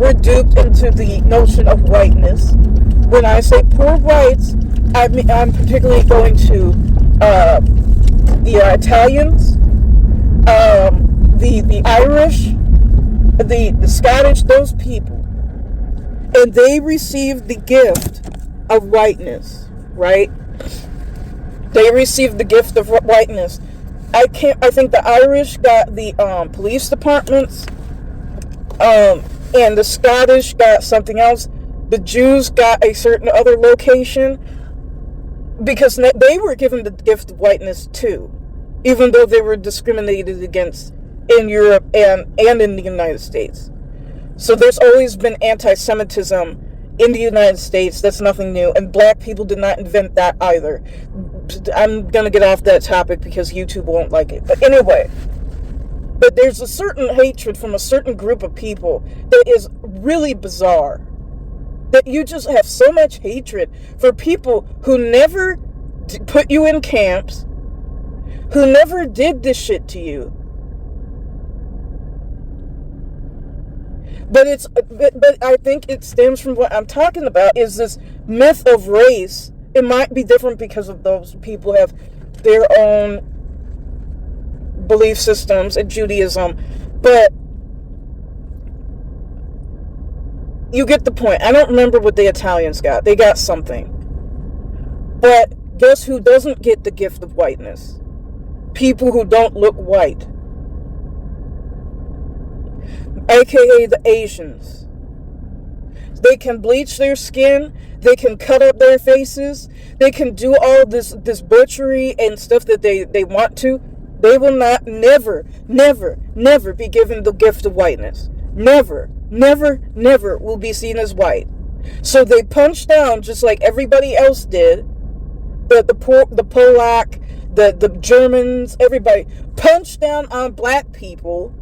were duped into the notion of whiteness. When I say poor whites, I'm particularly going to the Italians, the Irish, the Scottish, those people. And they received the gift of whiteness, right? They received the gift of whiteness. I think the Irish got the police departments, and the Scottish got something else. The Jews got a certain other location, because they were given the gift of whiteness too, even though they were discriminated against in Europe and in the United States. So there's always been anti-Semitism in the United States. That's nothing new. And black people did not invent that either. I'm going to get off that topic because YouTube won't like it. But anyway, but there's a certain hatred from a certain group of people that is really bizarre. That you just have so much hatred for people who never put you in camps, who never did this shit to you. But I think it stems from what I'm talking about, is this myth of race. It might be different because of those people have their own belief systems in Judaism, but you get the point. I don't remember what the Italians got. They got something. But guess who doesn't get the gift of whiteness? People who don't look white. AKA the Asians. They can bleach their skin. They can cut up their faces. They can do all this butchery and stuff that they want to. They will not, never be given the gift of whiteness. Never will be seen as white. So they punch down just like everybody else did. The Polak, the Germans, everybody punch down on black people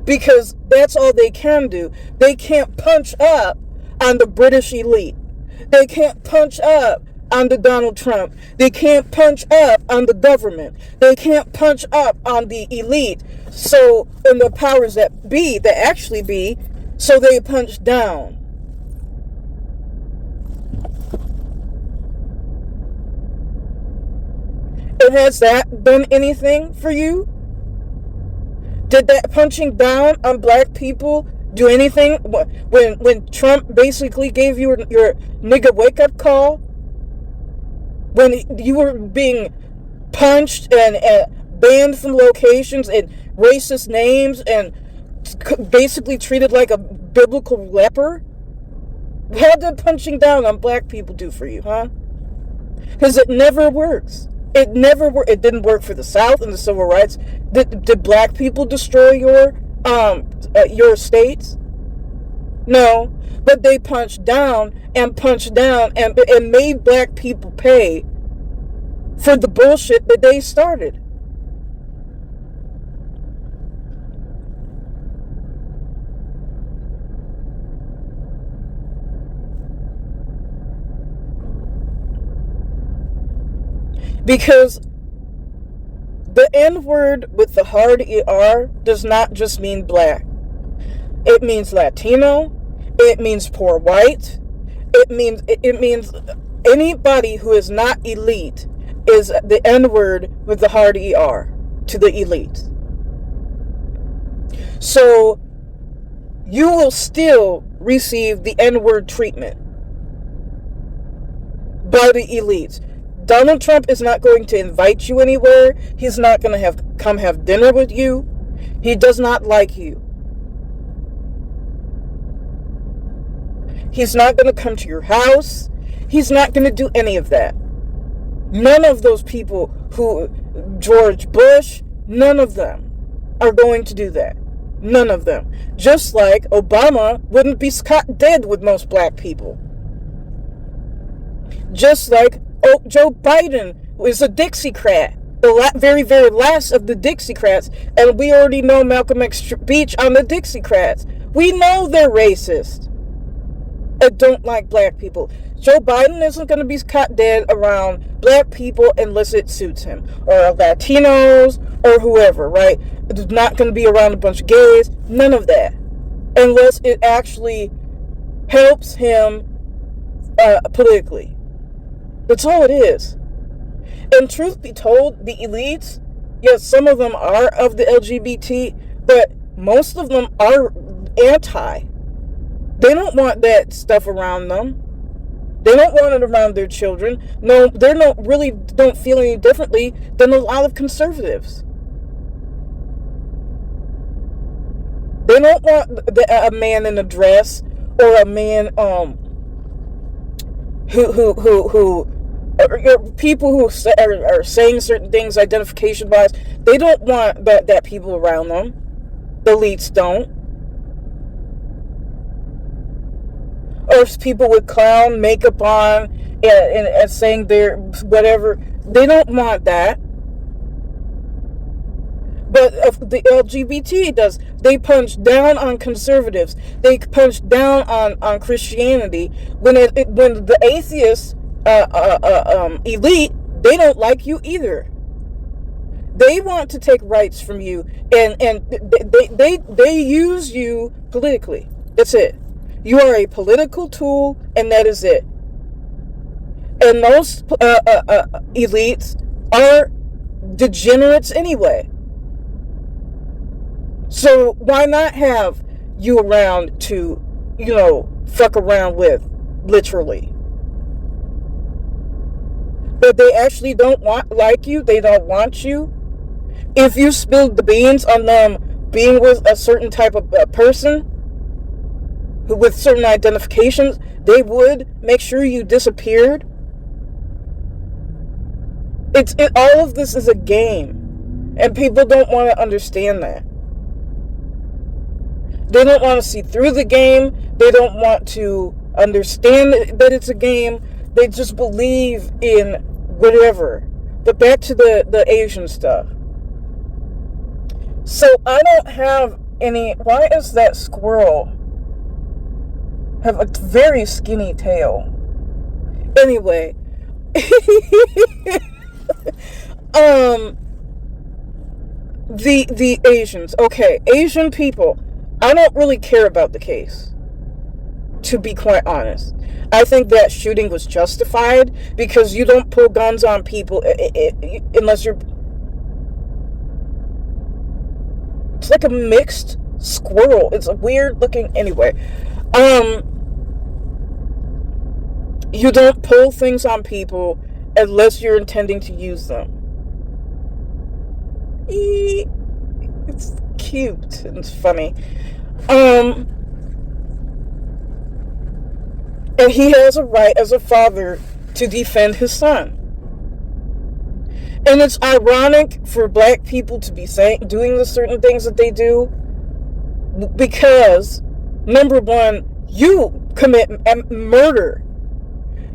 because that's all they can do. They can't punch up on the British elite. They can't punch up on the Donald Trump. They can't punch up on the government. They can't punch up on the elite. So, and the powers that actually be, so they punch down. And has that done anything for you? Did that punching down on black people do anything? When Trump basically gave you your nigga wake up call? When you were being punched and banned from locations and racist names and basically treated like a biblical leper? What did punching down on black people do for you, huh? Because it never works. It never worked. It didn't work for the South and the civil rights. Did black people destroy your states? No, but they punched down and made black people pay for the bullshit that they started. Because the N-word with the hard ER does not just mean black. It means Latino. It means poor white. It means anybody who is not elite is the N-word with the hard ER to the elite. So you will still receive the N-word treatment by the elites. Donald Trump is not going to invite you anywhere. He's not going to come have dinner with you. He does not like you. He's not going to come to your house. He's not going to do any of that. None of those people George Bush, none of them are going to do that. None of them. Just like Obama wouldn't be caught dead with most black people. Just like Joe Biden is a Dixiecrat, the very, very last of the Dixiecrats, and we already know Malcolm X speech on the Dixiecrats. We know they're racist and don't like black people. Joe Biden isn't going to be caught dead around black people unless it suits him, or Latinos, or whoever, right? It's not going to be around a bunch of gays, none of that. unless it actually helps him politically. That's all it is. And truth be told, the elites, yes, some of them are of the LGBT, but most of them are anti. They don't want that stuff around them. They don't want it around their children. No, they don't feel any differently than a lot of conservatives. They don't want a man in a dress, or a man who people who are saying certain things identification wise. They don't want that people around them. The elites don't. Or people with clown makeup on and saying they're whatever. They don't want that. But the LGBT does. They punch down on conservatives. They punch down on Christianity. When the atheists elite, they don't like you either. They want to take rights from you, and they use you politically. That's it. You are a political tool, and that is it. And most elites are degenerates anyway. So why not have you around to, fuck around with, literally? But they actually don't like you. They don't want you. If you spilled the beans on them being with a certain type of person with certain identifications, they would make sure you disappeared. All of this is a game, and people don't want to understand that. They don't want to see through the game. They don't want to understand that it's a game. They just believe in whatever. But back to the Asian stuff. So I don't have any. Why is that squirrel have a very skinny tail? Anyway. The Asians. Okay, Asian people. I don't really care about the case, to be quite honest. I think that shooting was justified because you don't pull guns on people unless you're... It's like a mixed squirrel. It's a weird looking... Anyway. You don't pull things on people unless you're intending to use them. It's cute and it's funny. And he has a right as a father to defend his son. And it's ironic for black people to be doing the certain things that they do, because number one, you commit murder.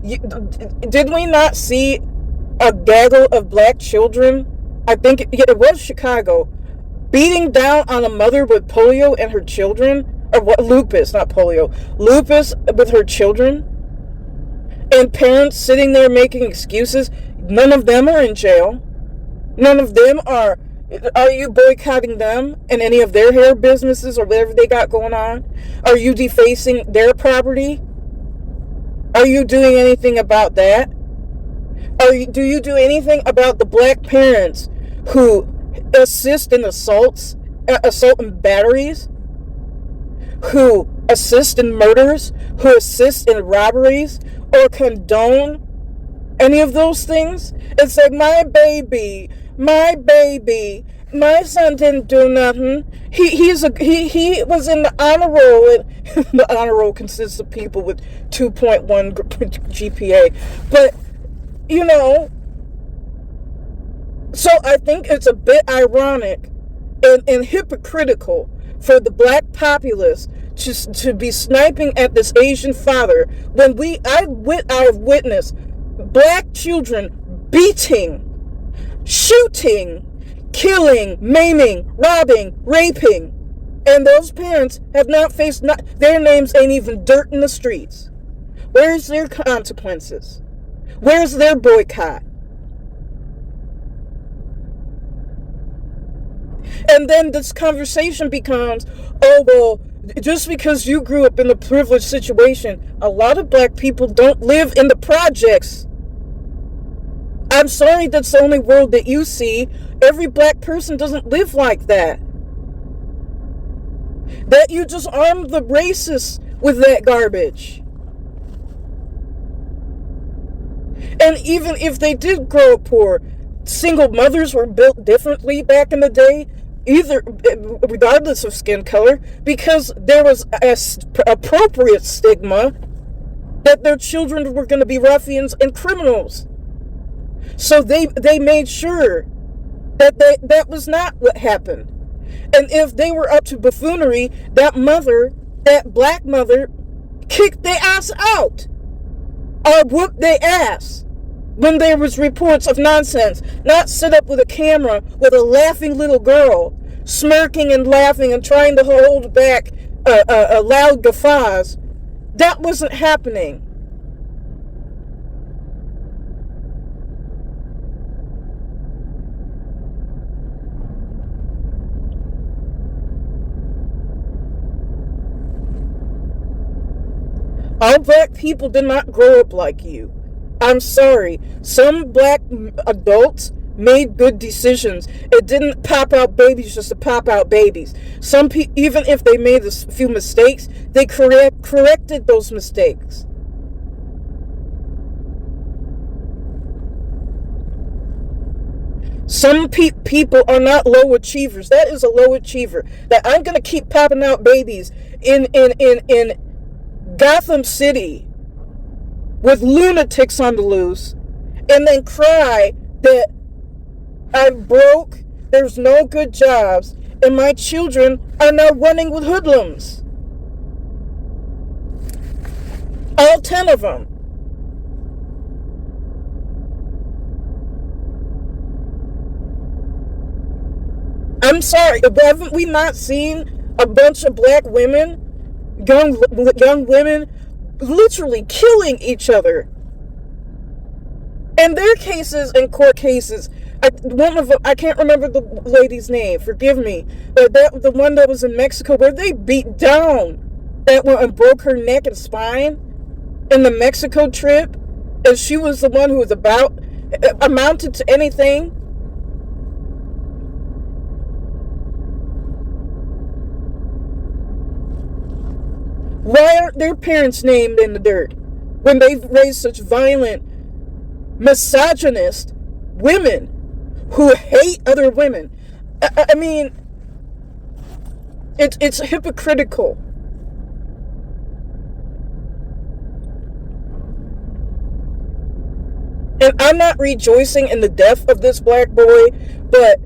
Did we not see a gaggle of black children? I think it was Chicago, beating down on a mother with polio and her children, or what? Lupus, not polio. Lupus with her children, and parents sitting there making excuses. None of them are in jail. None of them are. Are you boycotting them and any of their hair businesses or whatever they got going on? Are you defacing their property? Are you doing anything about that? Do you do anything about the black parents who assist in assault and batteries, who assist in murders, who assist in robberies, or condone any of those things? It's like, my baby, my son didn't do nothing. He was in the honor roll, and the honor roll consists of people with 2.1 GPA. But so I think it's a bit ironic and hypocritical for the black populace to be sniping at this Asian father when I've witnessed black children beating, shooting, killing, maiming, robbing, raping, and those parents have not faced, their names ain't even dirt in the streets. Where's their consequences? Where's their boycott? And then this conversation becomes, oh, well, Just because you grew up in a privileged situation, a lot of black people don't live in the projects. I'm sorry, that's the only world that you see. Every black person doesn't live like that. That you just arm the racists with that garbage. And even if they did grow up poor, single mothers were built differently back in the day, either regardless of skin color, because there was an appropriate stigma that their children were going to be ruffians and criminals. So they made sure that that was not what happened. And if they were up to buffoonery, that black mother, kicked their ass out or whooped their ass when there was reports of nonsense. Not sit up with a camera with a laughing little girl, smirking and laughing and trying to hold back loud guffaws. That wasn't happening. All black people did not grow up like you. I'm sorry. Some black adults made good decisions. It didn't pop out babies just to pop out babies. Some people, even if they made a few mistakes, they corrected those mistakes. Some people are not low achievers. That is a low achiever. That I'm going to keep popping out babies in Gotham City with lunatics on the loose and then cry that I'm broke, there's no good jobs, and my children are now running with hoodlums. All 10 of them. I'm sorry, haven't we not seen a bunch of black women, young women, literally killing each other? And their cases, in court cases, one of them, I can't remember the lady's name, forgive me, but the one that was in Mexico where they beat down that one and broke her neck and spine in the Mexico trip, and she was the one who was amounted to anything. Why aren't their parents named in the dirt when they've raised such violent, misogynist women who hate other women? I mean, it's hypocritical. And I'm not rejoicing in the death of this black boy, but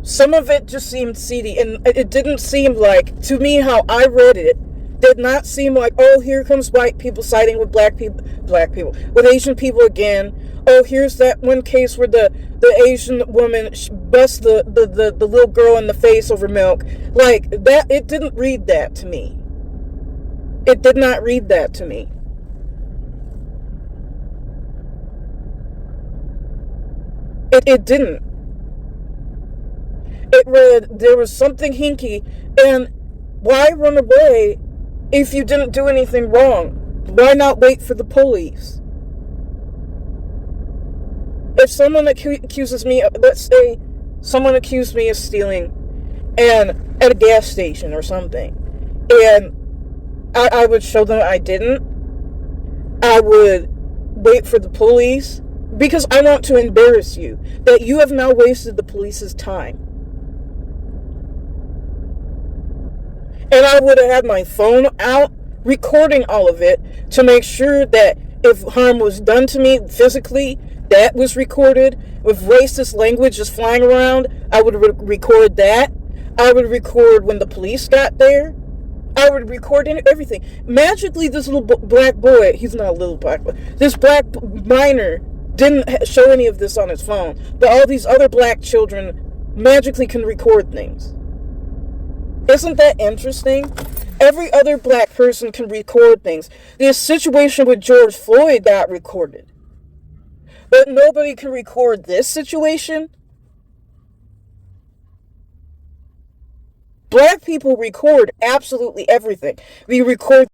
some of it just seemed seedy, and it didn't seem like, to me, how I read it, did not seem like, oh, here comes white people siding with black people, with Asian people again. Oh, here's that one case where the Asian woman busts the little girl in the face over milk. Like, that, it didn't read that to me. It did not read that to me. It didn't. It read, there was something hinky, and why run away if you didn't do anything wrong? Why not wait for the police? If someone accuses me, let's say someone accused me of stealing and at a gas station or something, and I would show them I didn't, I would wait for the police, because I want to embarrass you, that you have now wasted the police's time. And I would have had my phone out, recording all of it, to make sure that if harm was done to me physically, that was recorded. With racist language just flying around, I would record that. I would record when the police got there. I would record everything. Magically, this little black boy, he's not a little black boy, this black minor didn't show any of this on his phone. But all these other black children magically can record things. Isn't that interesting? Every other black person can record things. The situation with George Floyd got recorded. But nobody can record this situation? Black people record absolutely everything. We record